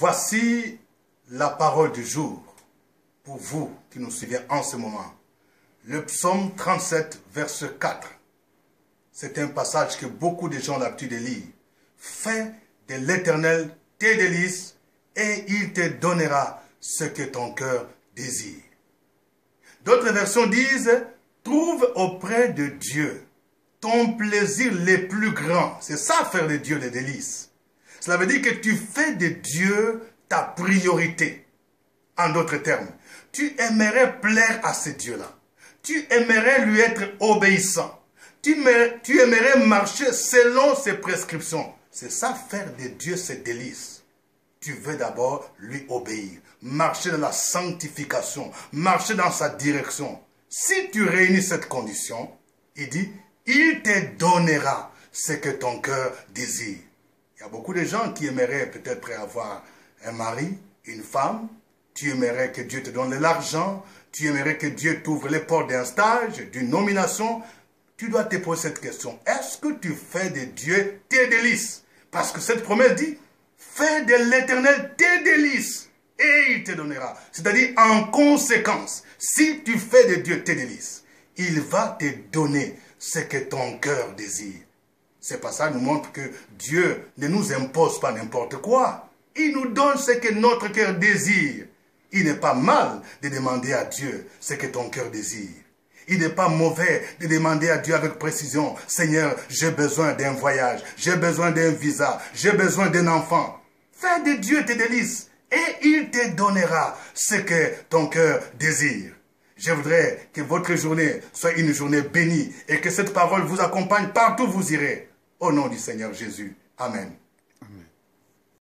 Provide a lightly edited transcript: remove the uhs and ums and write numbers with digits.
Voici la parole du jour pour vous qui nous suivez en ce moment. Le psaume 37, verset 4. C'est un passage que beaucoup de gens ont l'habitude de lire. Fais de l'Éternel tes délices et il te donnera ce que ton cœur désire. D'autres versions disent, trouve auprès de Dieu ton plaisir le plus grand. C'est ça faire de Dieu les délices. Cela veut dire que tu fais de Dieu ta priorité. En d'autres termes, tu aimerais plaire à ce Dieu-là. Tu aimerais lui être obéissant. Tu aimerais marcher selon ses prescriptions. C'est ça faire de Dieu ses délices. Tu veux d'abord lui obéir. Marcher dans la sanctification. Marcher dans sa direction. Si tu réunis cette condition, il dit, il te donnera ce que ton cœur désire. Il y a beaucoup de gens qui aimeraient peut-être avoir un mari, une femme. Tu aimerais que Dieu te donne de l'argent. Tu aimerais que Dieu t'ouvre les portes d'un stage, d'une nomination. Tu dois te poser cette question. Est-ce que tu fais de Dieu tes délices? Parce que cette promesse dit, fais de l'Éternel tes délices et il te donnera. C'est-à-dire, en conséquence, si tu fais de Dieu tes délices, il va te donner ce que ton cœur désire. Ce passage nous montre que Dieu ne nous impose pas n'importe quoi. Il nous donne ce que notre cœur désire. Il n'est pas mal de demander à Dieu ce que ton cœur désire. Il n'est pas mauvais de demander à Dieu avec précision, Seigneur, j'ai besoin d'un voyage, j'ai besoin d'un visa, j'ai besoin d'un enfant. Fais de Dieu tes délices et il te donnera ce que ton cœur désire. Je voudrais que votre journée soit une journée bénie et que cette parole vous accompagne partout où vous irez. Au nom du Seigneur Jésus. Amen.